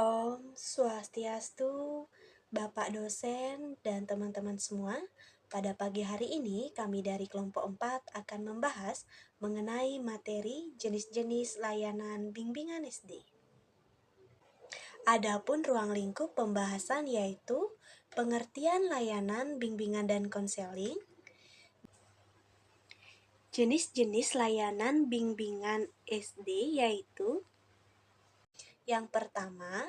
Om Swastiastu, Bapak dosen, dan teman-teman semua. Pada pagi hari ini, kami dari kelompok 4 akan membahas mengenai materi jenis-jenis layanan bimbingan SD. Adapun ruang lingkup pembahasan yaitu pengertian layanan bimbingan dan konseling, jenis-jenis layanan bimbingan SD yaitu yang pertama,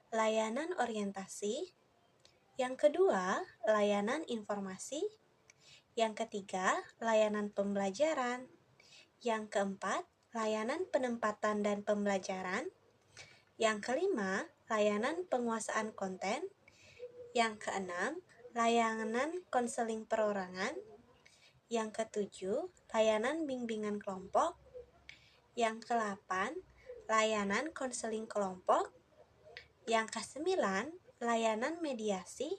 layanan orientasi. Yang kedua, layanan informasi. Yang ketiga, layanan pembelajaran. Yang keempat, layanan penempatan dan pembelajaran. Yang kelima, layanan penguasaan konten. Yang keenam, layanan konseling perorangan. Yang ketujuh, layanan bimbingan kelompok. Yang kedelapan, layanan konseling kelompok. Yang kesembilan, layanan mediasi.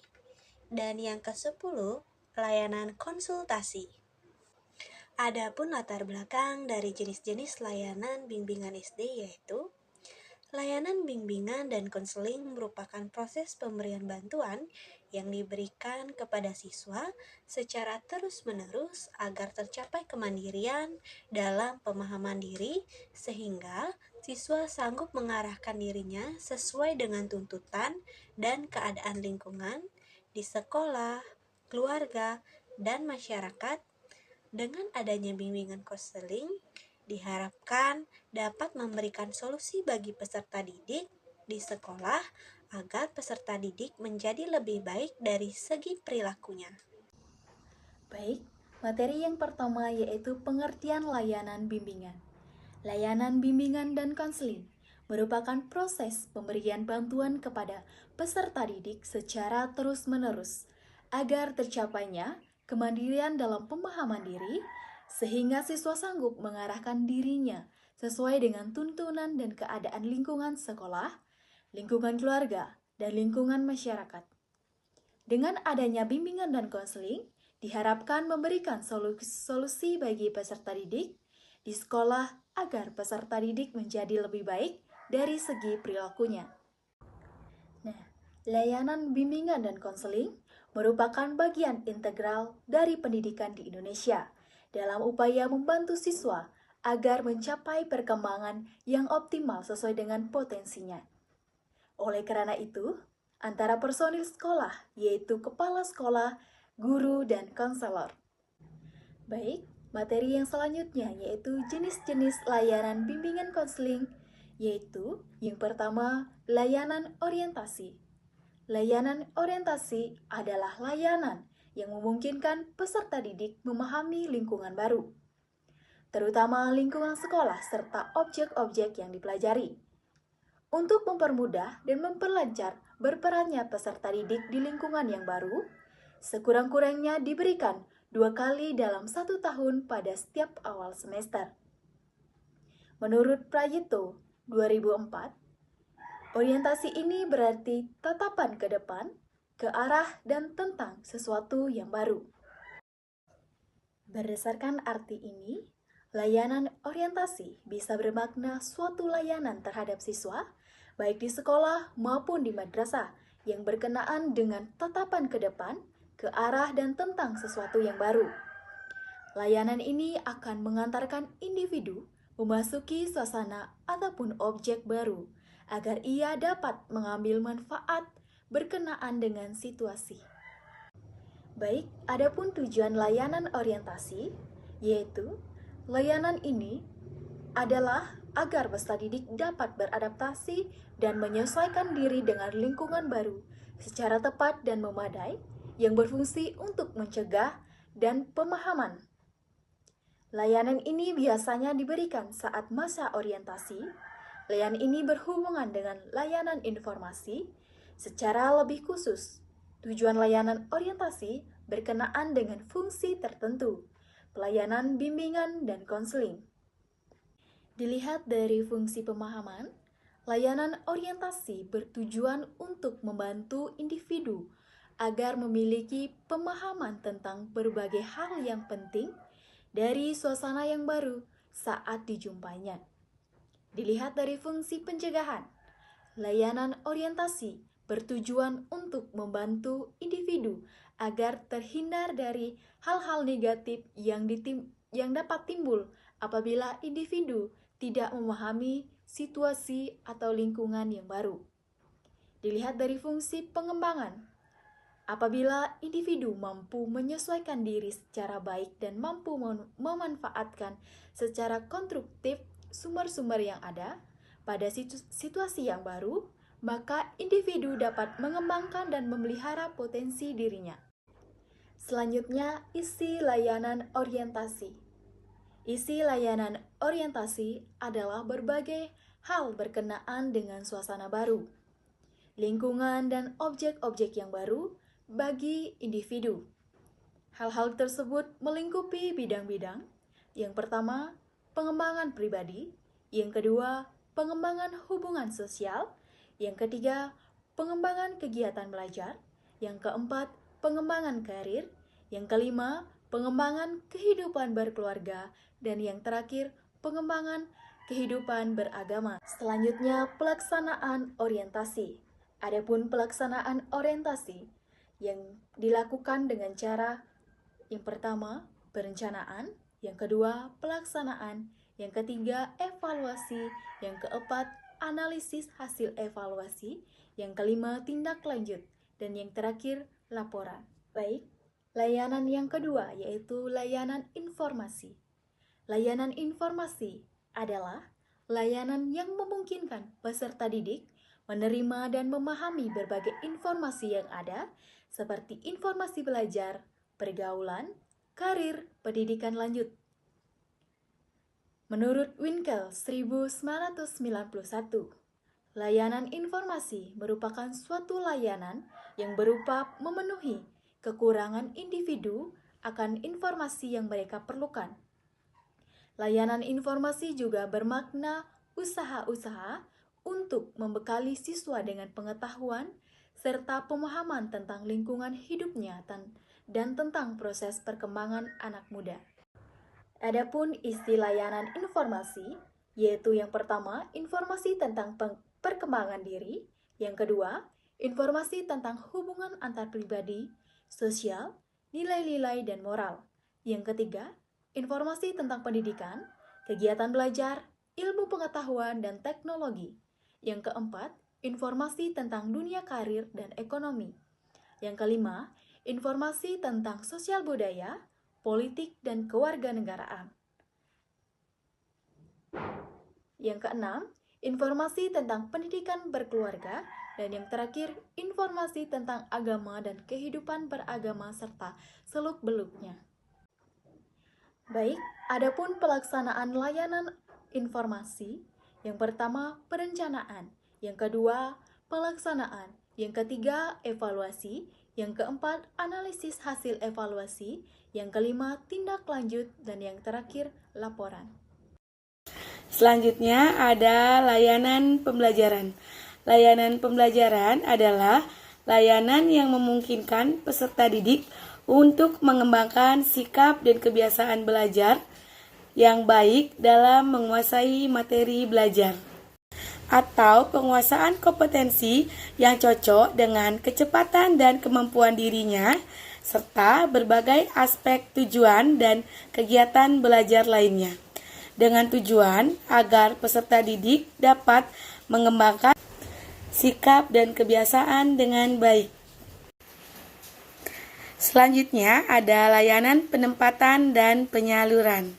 Dan yang ke-10, layanan konsultasi. Adapun latar belakang dari jenis-jenis layanan bimbingan SD yaitu layanan bimbingan dan konseling merupakan proses pemberian bantuan yang diberikan kepada siswa secara terus-menerus agar tercapai kemandirian dalam pemahaman diri sehingga siswa sanggup mengarahkan dirinya sesuai dengan tuntutan dan keadaan lingkungan di sekolah, keluarga, dan masyarakat. Dengan adanya bimbingan konseling, diharapkan dapat memberikan solusi bagi peserta didik di sekolah agar peserta didik menjadi lebih baik dari segi perilakunya. Baik, materi yang pertama yaitu pengertian layanan bimbingan. Layanan bimbingan dan konseling merupakan proses pemberian bantuan kepada peserta didik secara terus-menerus agar tercapainya kemandirian dalam pemahaman diri sehingga siswa sanggup mengarahkan dirinya sesuai dengan tuntunan dan keadaan lingkungan sekolah, lingkungan keluarga, dan lingkungan masyarakat. Dengan adanya bimbingan dan konseling, diharapkan memberikan solusi bagi peserta didik di sekolah agar peserta didik menjadi lebih baik dari segi perilakunya. Nah, layanan bimbingan dan konseling merupakan bagian integral dari pendidikan di Indonesia dalam upaya membantu siswa agar mencapai perkembangan yang optimal sesuai dengan potensinya. Oleh karena itu, antara personil sekolah, yaitu kepala sekolah, guru, dan konselor. Baik, materi yang selanjutnya yaitu jenis-jenis layanan bimbingan konseling, yaitu yang pertama, layanan orientasi. Layanan orientasi adalah layanan yang memungkinkan peserta didik memahami lingkungan baru, terutama lingkungan sekolah serta objek-objek yang dipelajari. Untuk mempermudah dan memperlancar berperannya peserta didik di lingkungan yang baru, sekurang-kurangnya diberikan 2 kali dalam 1 tahun pada setiap awal semester. Menurut Prayito 2004, orientasi ini berarti tatapan ke depan, ke arah dan tentang sesuatu yang baru. Berdasarkan arti ini, layanan orientasi bisa bermakna suatu layanan terhadap siswa, baik di sekolah maupun di madrasah, yang berkenaan dengan tatapan ke depan, ke arah dan tentang sesuatu yang baru. Layanan ini akan mengantarkan individu memasuki suasana ataupun objek baru, agar ia dapat mengambil manfaat berkenaan dengan situasi. Baik, adapun tujuan layanan orientasi, yaitu layanan ini adalah agar peserta didik dapat beradaptasi dan menyesuaikan diri dengan lingkungan baru secara tepat dan memadai yang berfungsi untuk mencegah dan pemahaman. Layanan ini biasanya diberikan saat masa orientasi. Layanan ini berhubungan dengan layanan informasi secara lebih khusus. Tujuan layanan orientasi berkenaan dengan fungsi tertentu, pelayanan bimbingan dan konseling. Dilihat dari fungsi pemahaman, layanan orientasi bertujuan untuk membantu individu agar memiliki pemahaman tentang berbagai hal yang penting dari suasana yang baru saat dijumpainya. Dilihat dari fungsi pencegahan, layanan orientasi bertujuan untuk membantu individu agar terhindar dari hal-hal negatif yang dapat timbul apabila individu tidak memahami situasi atau lingkungan yang baru. Dilihat dari fungsi pengembangan, apabila individu mampu menyesuaikan diri secara baik dan mampu memanfaatkan secara konstruktif sumber-sumber yang ada pada situasi yang baru, maka individu dapat mengembangkan dan memelihara potensi dirinya. Selanjutnya, isi layanan orientasi. Isi layanan orientasi adalah berbagai hal berkenaan dengan suasana baru, lingkungan dan objek-objek yang baru bagi individu. Hal-hal tersebut melingkupi bidang-bidang. Yang pertama, pengembangan pribadi. Yang kedua, pengembangan hubungan sosial. Yang ketiga, pengembangan kegiatan belajar. Yang keempat, pengembangan karir. Yang kelima, pengembangan kehidupan berkeluarga. Dan yang terakhir, pengembangan kehidupan beragama. Selanjutnya, pelaksanaan orientasi. Adapun pelaksanaan orientasi yang dilakukan dengan cara yang pertama, perencanaan, yang kedua, pelaksanaan, yang ketiga, evaluasi, yang keempat, analisis hasil evaluasi, yang kelima, tindak lanjut, dan yang terakhir, laporan. Baik, layanan yang kedua yaitu layanan informasi. Layanan informasi adalah layanan yang memungkinkan peserta didik menerima dan memahami berbagai informasi yang ada, seperti informasi belajar, pergaulan, karir, pendidikan lanjut. Menurut Winkel 1991, layanan informasi merupakan suatu layanan yang berupa memenuhi kekurangan individu akan informasi yang mereka perlukan. Layanan informasi juga bermakna usaha-usaha untuk membekali siswa dengan pengetahuan serta pemahaman tentang lingkungan hidupnya dan tentang proses perkembangan anak muda. Adapun isi layanan informasi, yaitu yang pertama, informasi tentang perkembangan diri, yang kedua, informasi tentang hubungan antar pribadi, sosial, nilai-nilai, dan moral. Yang ketiga, informasi tentang pendidikan, kegiatan belajar, ilmu pengetahuan, dan teknologi. Yang keempat, informasi tentang dunia karir dan ekonomi. Yang kelima, informasi tentang sosial budaya, politik, dan kewarganegaraan. Yang keenam, informasi tentang pendidikan berkeluarga. Dan yang terakhir, informasi tentang agama dan kehidupan beragama serta seluk-beluknya. Baik, adapun pelaksanaan layanan informasi, yang pertama perencanaan, yang kedua pelaksanaan, yang ketiga evaluasi, yang keempat analisis hasil evaluasi, yang kelima tindak lanjut, dan yang terakhir laporan. Selanjutnya ada layanan pembelajaran. Layanan pembelajaran adalah layanan yang memungkinkan peserta didik untuk mengembangkan sikap dan kebiasaan belajar yang baik dalam menguasai materi belajar, atau penguasaan kompetensi yang cocok dengan kecepatan dan kemampuan dirinya, serta berbagai aspek tujuan dan kegiatan belajar lainnya, dengan tujuan agar peserta didik dapat mengembangkan sikap dan kebiasaan dengan baik. Selanjutnya ada layanan penempatan dan penyaluran.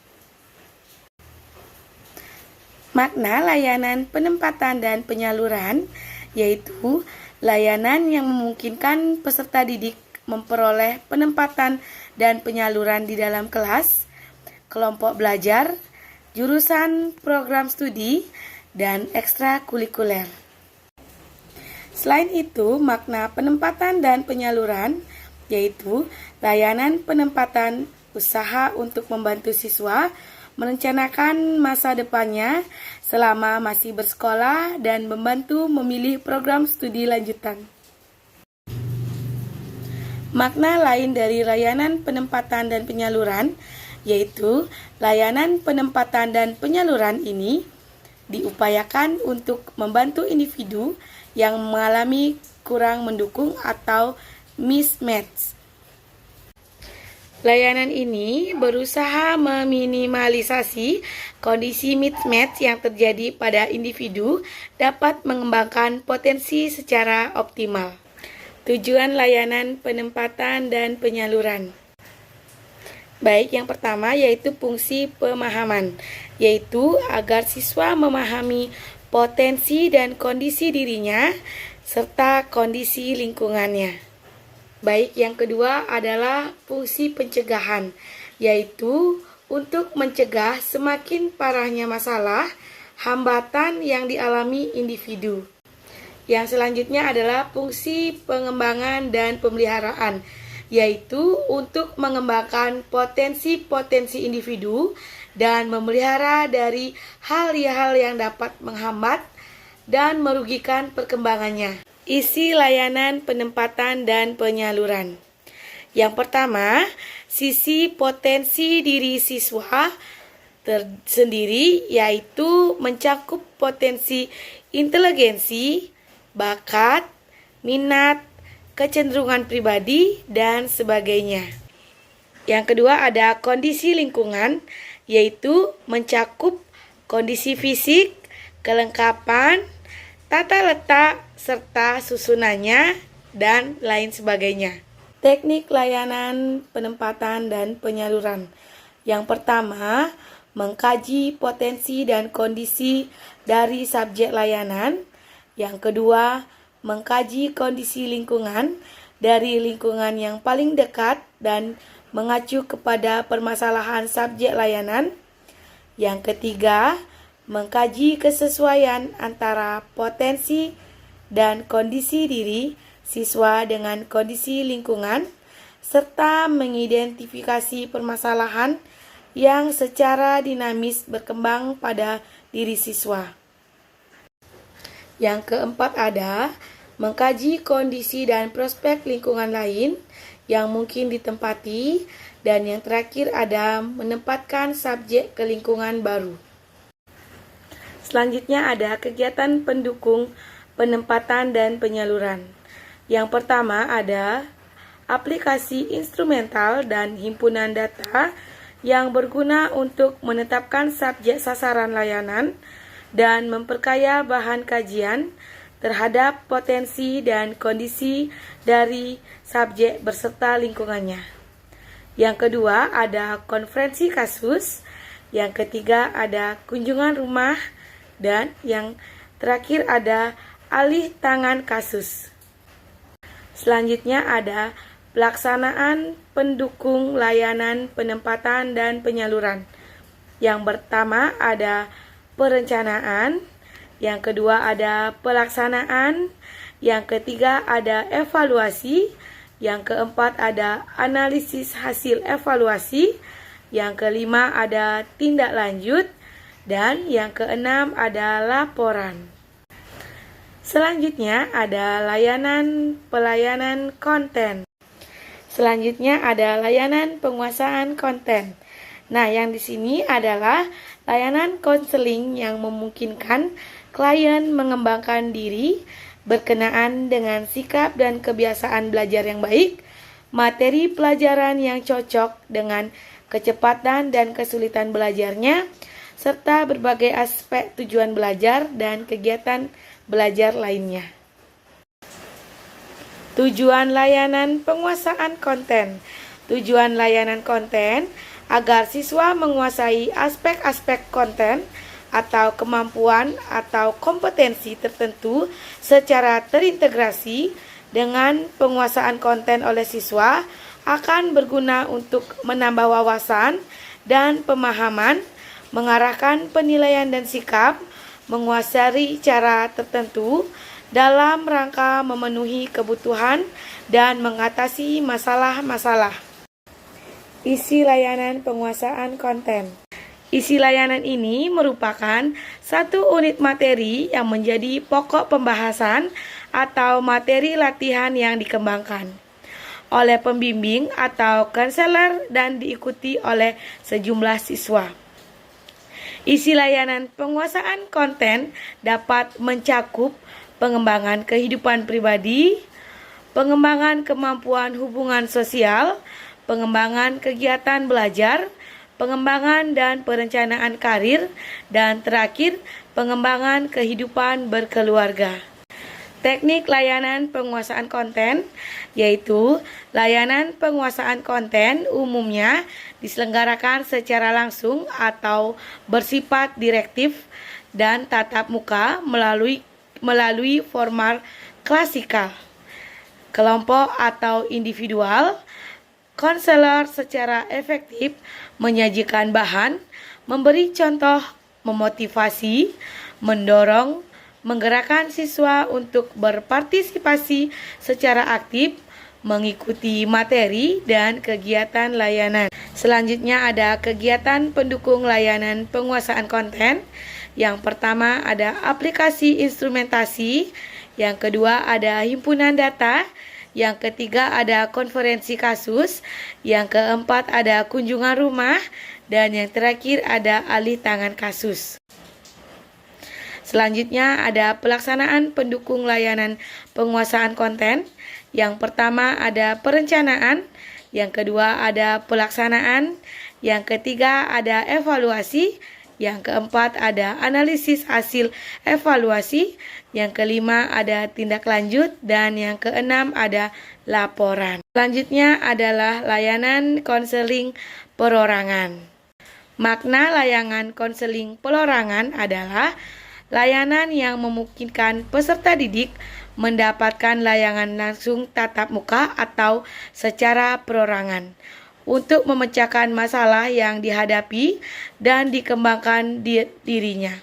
Makna layanan penempatan dan penyaluran yaitu layanan yang memungkinkan peserta didik memperoleh penempatan dan penyaluran di dalam kelas, kelompok belajar, jurusan program studi, dan ekstrakurikuler. Selain itu, makna penempatan dan penyaluran yaitu layanan penempatan usaha untuk membantu siswa merencanakan masa depannya selama masih bersekolah dan membantu memilih program studi lanjutan. Makna lain dari layanan penempatan dan penyaluran yaitu layanan penempatan dan penyaluran ini diupayakan untuk membantu individu yang mengalami kurang mendukung atau mismatch. Layanan ini berusaha meminimalisasi kondisi mismatch yang terjadi pada individu dapat mengembangkan potensi secara optimal. Tujuan layanan penempatan dan penyaluran. Baik, yang pertama yaitu fungsi pemahaman, yaitu agar siswa memahami potensi dan kondisi dirinya serta kondisi lingkungannya. Baik, yang kedua adalah fungsi pencegahan, yaitu untuk mencegah semakin parahnya masalah, hambatan yang dialami individu. Yang selanjutnya adalah fungsi pengembangan dan pemeliharaan, yaitu untuk mengembangkan potensi-potensi individu dan memelihara dari hal-hal yang dapat menghambat dan merugikan perkembangannya. Isi layanan penempatan dan penyaluran. Yang pertama, sisi potensi diri siswa tersendiri, yaitu mencakup potensi inteligensi, bakat, minat, kecenderungan pribadi, dan sebagainya. Yang kedua ada kondisi lingkungan, yaitu mencakup kondisi fisik, kelengkapan, tata letak, serta susunannya, dan lain sebagainya. Teknik layanan penempatan dan penyaluran. Yang pertama, mengkaji potensi dan kondisi dari subjek layanan. Yang kedua, mengkaji kondisi lingkungan dari lingkungan yang paling dekat dan mengacu kepada permasalahan subjek layanan. Yang ketiga, mengkaji kesesuaian antara potensi dan kondisi diri siswa dengan kondisi lingkungan, serta mengidentifikasi permasalahan yang secara dinamis berkembang pada diri siswa. Yang keempat ada mengkaji kondisi dan prospek lingkungan lain yang mungkin ditempati, dan yang terakhir ada menempatkan subjek ke lingkungan baru. Selanjutnya ada kegiatan pendukung penempatan dan penyaluran. Yang pertama ada aplikasi instrumental dan himpunan data yang berguna untuk menetapkan subjek sasaran layanan dan memperkaya bahan kajian terhadap potensi dan kondisi dari subjek beserta lingkungannya. Yang kedua ada konferensi kasus. Yang ketiga ada kunjungan rumah. Dan yang terakhir ada alih tangan kasus. Selanjutnya ada pelaksanaan pendukung layanan penempatan dan penyaluran. Yang pertama ada perencanaan, yang kedua ada pelaksanaan, yang ketiga ada evaluasi, yang keempat ada analisis hasil evaluasi, yang kelima ada tindak lanjut, dan yang keenam ada laporan. Selanjutnya ada pelayanan konten. Selanjutnya ada layanan penguasaan konten. Nah, yang di sini adalah layanan konseling yang memungkinkan klien mengembangkan diri berkenaan dengan sikap dan kebiasaan belajar yang baik, materi pelajaran yang cocok dengan kecepatan dan kesulitan belajarnya, serta berbagai aspek tujuan belajar dan kegiatan belajar lainnya. Tujuan layanan penguasaan konten. Tujuan layanan konten agar siswa menguasai aspek-aspek konten atau kemampuan atau kompetensi tertentu secara terintegrasi dengan penguasaan konten oleh siswa akan berguna untuk menambah wawasan dan pemahaman, mengarahkan penilaian dan sikap, menguasai cara tertentu dalam rangka memenuhi kebutuhan dan mengatasi masalah-masalah. Isi layanan penguasaan konten. Isi layanan ini merupakan satu unit materi yang menjadi pokok pembahasan atau materi latihan yang dikembangkan oleh pembimbing atau konselor dan diikuti oleh sejumlah siswa. Isi layanan penguasaan konten dapat mencakup pengembangan kehidupan pribadi, pengembangan kemampuan hubungan sosial, pengembangan kegiatan belajar, pengembangan dan perencanaan karir, dan terakhir, pengembangan kehidupan berkeluarga. Teknik layanan penguasaan konten yaitu layanan penguasaan konten umumnya diselenggarakan secara langsung atau bersifat direktif dan tatap muka melalui format klasikal. Kelompok atau individual konselor secara efektif menyajikan bahan, memberi contoh, memotivasi, mendorong, menggerakkan siswa untuk berpartisipasi secara aktif, mengikuti materi dan kegiatan layanan. Selanjutnya ada kegiatan pendukung layanan penguasaan konten. Yang pertama ada aplikasi instrumentasi, yang kedua ada himpunan data, yang ketiga ada konferensi kasus, yang keempat ada kunjungan rumah, dan yang terakhir ada alih tangan kasus. Selanjutnya ada pelaksanaan pendukung layanan penguasaan konten. Yang pertama ada perencanaan, yang kedua ada pelaksanaan, yang ketiga ada evaluasi, yang keempat ada analisis hasil evaluasi, yang kelima ada tindak lanjut, dan yang keenam ada laporan. Selanjutnya adalah layanan konseling perorangan. Makna layanan konseling perorangan adalah layanan yang memungkinkan peserta didik mendapatkan layanan langsung tatap muka atau secara perorangan untuk memecahkan masalah yang dihadapi dan dikembangkan dirinya.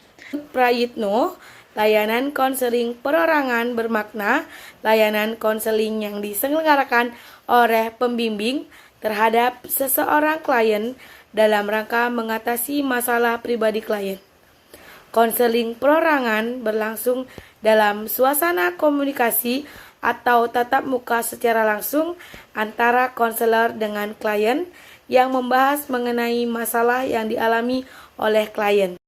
Prayitno, layanan konseling perorangan bermakna layanan konseling yang diselenggarakan oleh pembimbing terhadap seseorang klien dalam rangka mengatasi masalah pribadi klien. Konseling perorangan berlangsung dalam suasana komunikasi atau tatap muka secara langsung antara konselor dengan klien yang membahas mengenai masalah yang dialami oleh klien.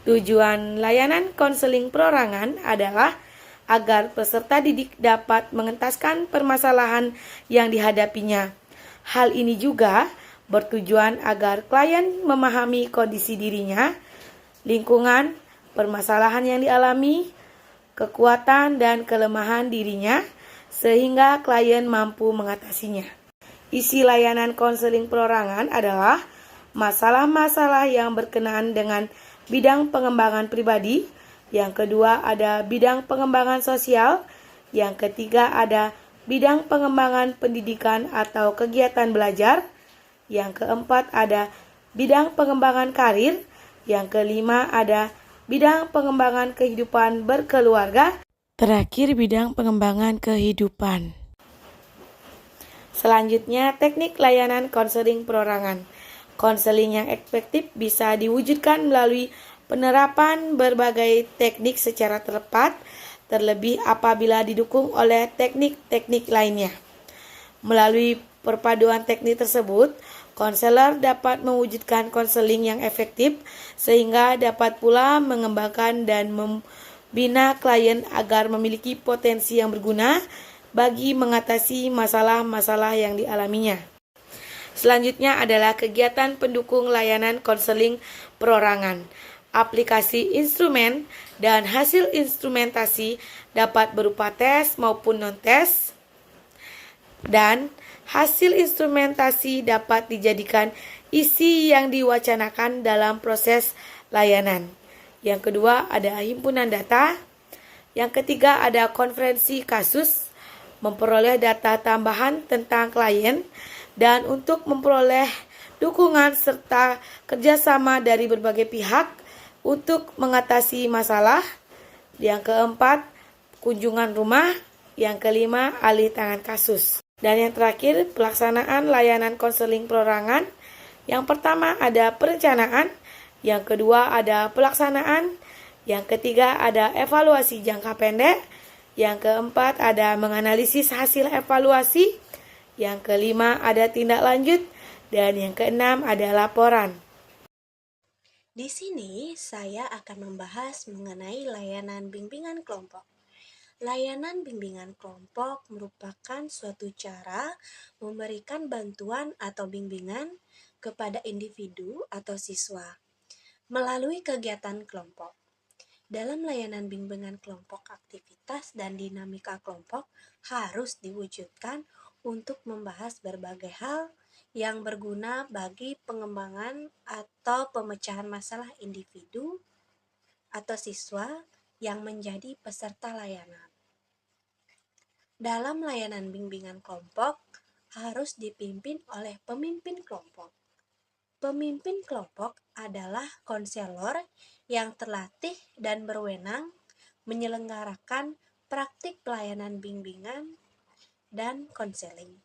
Tujuan layanan konseling perorangan adalah agar peserta didik dapat mengentaskan permasalahan yang dihadapinya. Hal ini juga bertujuan agar klien memahami kondisi dirinya, lingkungan, permasalahan yang dialami, kekuatan dan kelemahan dirinya, sehingga klien mampu mengatasinya. Isi layanan konseling perorangan adalah masalah-masalah yang berkenaan dengan bidang pengembangan pribadi, yang kedua ada bidang pengembangan sosial, yang ketiga ada bidang pengembangan pendidikan atau kegiatan belajar, yang keempat ada bidang pengembangan karir, yang kelima ada bidang pengembangan kehidupan berkeluarga, terakhir bidang pengembangan kehidupan. Selanjutnya, teknik layanan konseling perorangan. Konseling yang efektif bisa diwujudkan melalui penerapan berbagai teknik secara tepat, terlebih apabila didukung oleh teknik-teknik lainnya. Melalui perpaduan teknik tersebut, konselor dapat mewujudkan konseling yang efektif sehingga dapat pula mengembangkan dan membina klien agar memiliki potensi yang berguna bagi mengatasi masalah-masalah yang dialaminya. Selanjutnya adalah kegiatan pendukung layanan konseling perorangan. Aplikasi instrumen dan hasil instrumentasi dapat berupa tes maupun non-tes, dan hasil instrumentasi dapat dijadikan isi yang diwacanakan dalam proses layanan. Yang kedua ada himpunan data. Yang ketiga ada konferensi kasus, memperoleh data tambahan tentang klien, dan untuk memperoleh dukungan serta kerjasama dari berbagai pihak untuk mengatasi masalah. Yang keempat, kunjungan rumah. Yang kelima, alih tangan kasus. Dan yang terakhir, pelaksanaan layanan konseling perorangan. Yang pertama ada perencanaan, yang kedua ada pelaksanaan, yang ketiga ada evaluasi jangka pendek, yang keempat ada menganalisis hasil evaluasi, yang kelima ada tindak lanjut, dan yang keenam ada laporan. Di sini saya akan membahas mengenai layanan bimbingan kelompok. Layanan bimbingan kelompok merupakan suatu cara memberikan bantuan atau bimbingan kepada individu atau siswa melalui kegiatan kelompok. Dalam layanan bimbingan kelompok, aktivitas dan dinamika kelompok harus diwujudkan untuk membahas berbagai hal yang berguna bagi pengembangan atau pemecahan masalah individu atau siswa yang menjadi peserta layanan. Dalam layanan bimbingan kelompok harus dipimpin oleh pemimpin kelompok. Pemimpin kelompok adalah konselor yang terlatih dan berwenang menyelenggarakan praktik pelayanan bimbingan dan konseling.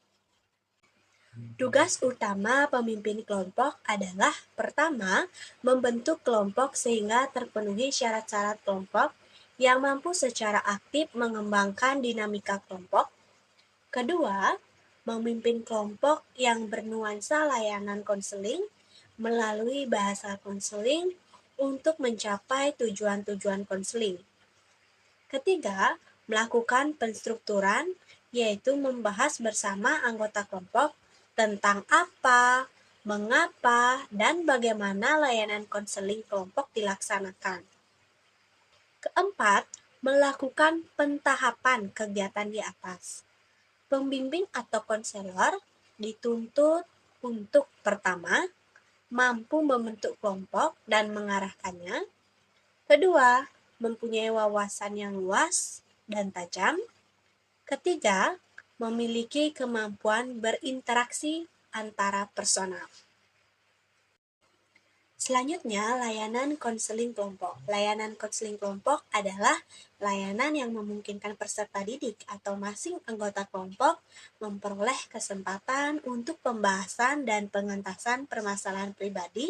Tugas utama pemimpin kelompok adalah pertama, membentuk kelompok sehingga terpenuhi syarat-syarat kelompok yang mampu secara aktif mengembangkan dinamika kelompok. Kedua, memimpin kelompok yang bernuansa layanan konseling melalui bahasa konseling untuk mencapai tujuan-tujuan konseling. Ketiga, melakukan penstrukturan, yaitu membahas bersama anggota kelompok tentang apa, mengapa, dan bagaimana layanan konseling kelompok dilaksanakan. Keempat, melakukan pentahapan kegiatan di atas. Pembimbing atau konselor dituntut untuk pertama, mampu membentuk kelompok dan mengarahkannya. Kedua, mempunyai wawasan yang luas dan tajam. Ketiga, memiliki kemampuan berinteraksi antara personal. Selanjutnya, layanan konseling kelompok. Layanan konseling kelompok adalah layanan yang memungkinkan peserta didik atau masing anggota kelompok memperoleh kesempatan untuk pembahasan dan pengentasan permasalahan pribadi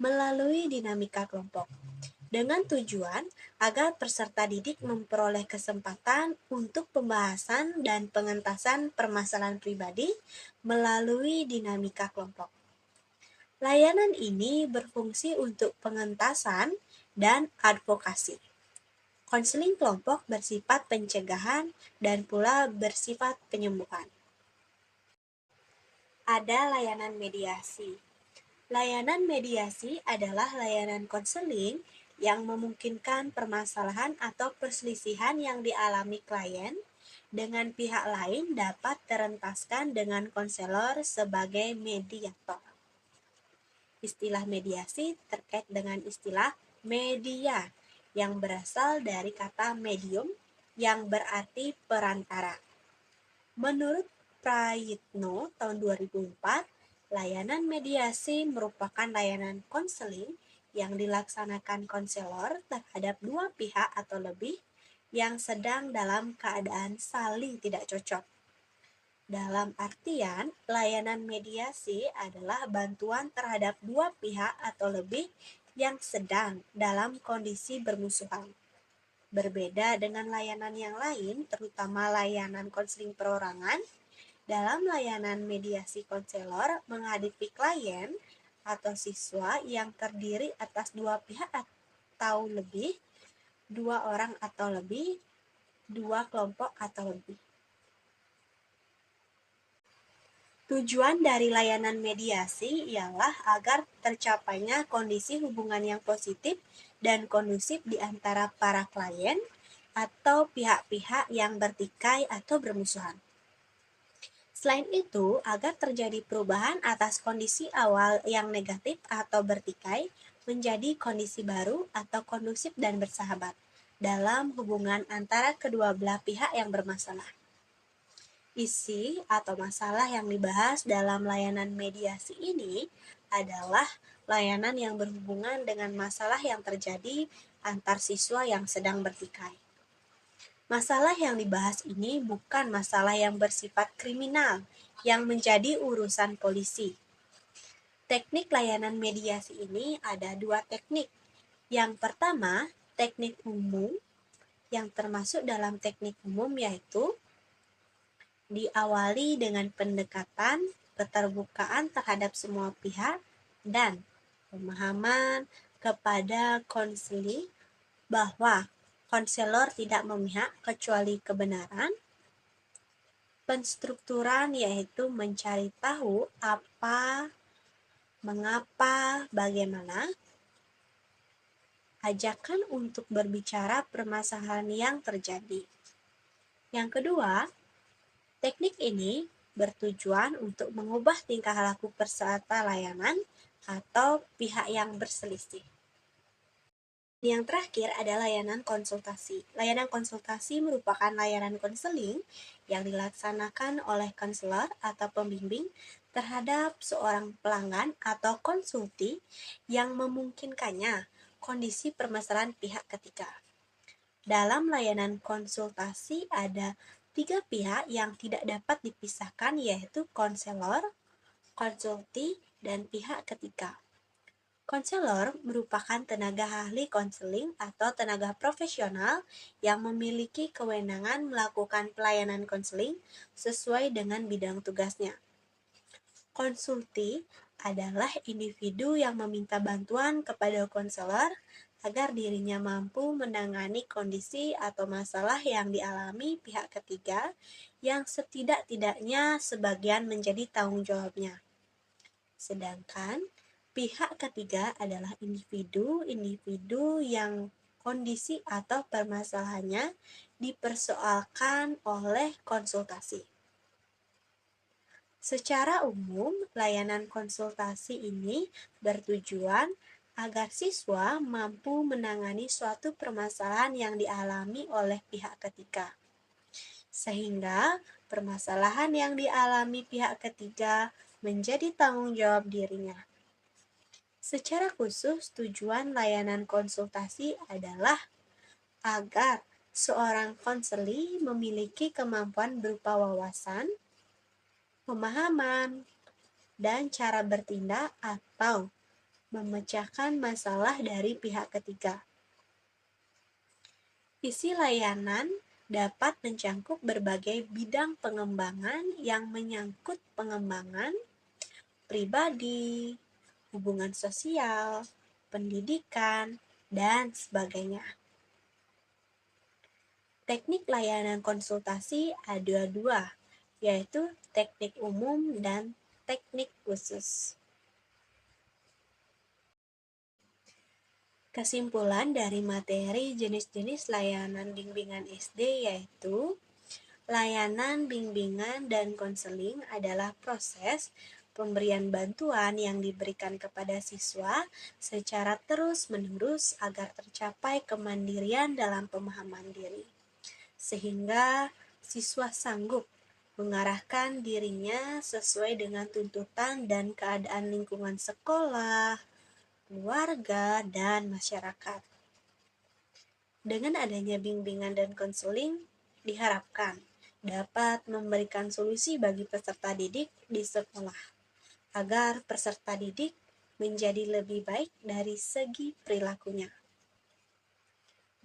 melalui dinamika kelompok. Dengan tujuan agar peserta didik memperoleh kesempatan untuk pembahasan dan pengentasan permasalahan pribadi melalui dinamika kelompok. Layanan ini berfungsi untuk pengentasan dan advokasi. Konseling kelompok bersifat pencegahan dan pula bersifat penyembuhan. Ada layanan mediasi. Layanan mediasi adalah layanan konseling yang memungkinkan permasalahan atau perselisihan yang dialami klien dengan pihak lain dapat terentaskan dengan konselor sebagai mediator. Istilah mediasi terkait dengan istilah media yang berasal dari kata medium yang berarti perantara. Menurut Prayitno tahun 2004, layanan mediasi merupakan layanan konseling yang dilaksanakan konselor terhadap dua pihak atau lebih yang sedang dalam keadaan saling tidak cocok. Dalam artian, layanan mediasi adalah bantuan terhadap dua pihak atau lebih yang sedang dalam kondisi bermusuhan. Berbeda dengan layanan yang lain, terutama layanan konseling perorangan, dalam layanan mediasi konselor menghadapi klien atau siswa yang terdiri atas dua pihak atau lebih, dua orang atau lebih, dua kelompok atau lebih. Tujuan dari layanan mediasi ialah agar tercapainya kondisi hubungan yang positif dan kondusif di antara para klien atau pihak-pihak yang bertikai atau bermusuhan. Selain itu, agar terjadi perubahan atas kondisi awal yang negatif atau bertikai menjadi kondisi baru atau kondusif dan bersahabat dalam hubungan antara kedua belah pihak yang bermasalah. Isi atau masalah yang dibahas dalam layanan mediasi ini adalah layanan yang berhubungan dengan masalah yang terjadi antar siswa yang sedang bertikai. Masalah yang dibahas ini bukan masalah yang bersifat kriminal yang menjadi urusan polisi. Teknik layanan mediasi ini ada dua teknik. Yang pertama, teknik umum, yang termasuk dalam teknik umum yaitu diawali dengan pendekatan keterbukaan terhadap semua pihak dan pemahaman kepada konseling bahwa konselor tidak memihak kecuali kebenaran. Penstrukturan yaitu mencari tahu apa, mengapa, bagaimana. Ajakan untuk berbicara permasalahan yang terjadi. Yang kedua, teknik ini bertujuan untuk mengubah tingkah laku peserta layanan atau pihak yang berselisih. Yang terakhir adalah layanan konsultasi. Layanan konsultasi merupakan layanan konseling yang dilaksanakan oleh konselor atau pembimbing terhadap seorang pelanggan atau konsulti yang memungkinkannya kondisi permasalahan pihak ketiga. Dalam layanan konsultasi ada 3 pihak yang tidak dapat dipisahkan, yaitu konselor, konsulti, dan pihak ketiga. Konselor merupakan tenaga ahli konseling atau tenaga profesional yang memiliki kewenangan melakukan pelayanan konseling sesuai dengan bidang tugasnya. Konsulti adalah individu yang meminta bantuan kepada konselor agar dirinya mampu menangani kondisi atau masalah yang dialami pihak ketiga yang setidak-tidaknya sebagian menjadi tanggung jawabnya. Sedangkan pihak ketiga adalah individu yang kondisi atau permasalahannya dipersoalkan oleh konsultasi. Secara umum, layanan konsultasi ini bertujuan agar siswa mampu menangani suatu permasalahan yang dialami oleh pihak ketiga, sehingga permasalahan yang dialami pihak ketiga menjadi tanggung jawab dirinya. Secara khusus, tujuan layanan konsultasi adalah agar seorang konseli memiliki kemampuan berupa wawasan, pemahaman, dan cara bertindak atau memecahkan masalah dari pihak ketiga. Isi layanan dapat mencangkup berbagai bidang pengembangan yang menyangkut pengembangan pribadi, hubungan sosial, pendidikan, dan sebagainya. Teknik layanan konsultasi ada 2, yaitu teknik umum dan teknik khusus. Kesimpulan dari materi jenis-jenis layanan bimbingan SD yaitu layanan bimbingan dan konseling adalah proses pemberian bantuan yang diberikan kepada siswa secara terus-menerus agar tercapai kemandirian dalam pemahaman diri, sehingga siswa sanggup mengarahkan dirinya sesuai dengan tuntutan dan keadaan lingkungan sekolah, keluarga, dan masyarakat. Dengan adanya bimbingan dan konseling, diharapkan dapat memberikan solusi bagi peserta didik di sekolah, agar peserta didik menjadi lebih baik dari segi perilakunya.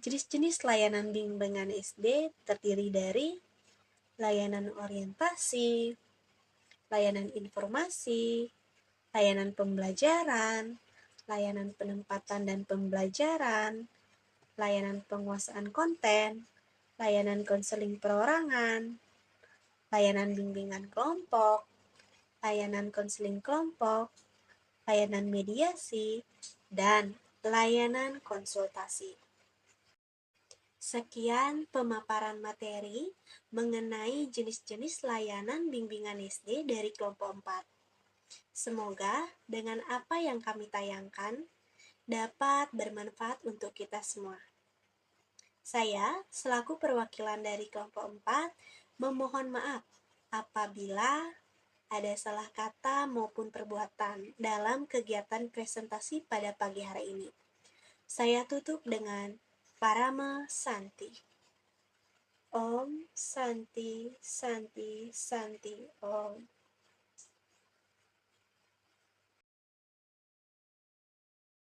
Jenis-jenis layanan bimbingan SD terdiri dari layanan orientasi, layanan informasi, layanan pembelajaran, layanan penempatan dan pembelajaran, layanan penguasaan konten, layanan konseling perorangan, layanan bimbingan kelompok, layanan konseling kelompok, layanan mediasi, dan layanan konsultasi. Sekian pemaparan materi mengenai jenis-jenis layanan bimbingan SD dari kelompok 4. Semoga dengan apa yang kami tayangkan dapat bermanfaat untuk kita semua. Saya, selaku perwakilan dari kelompok 4, memohon maaf apabila ada salah kata maupun perbuatan dalam kegiatan presentasi pada pagi hari ini. Saya tutup dengan Parama Santi. Om Santi Santi Santi Om.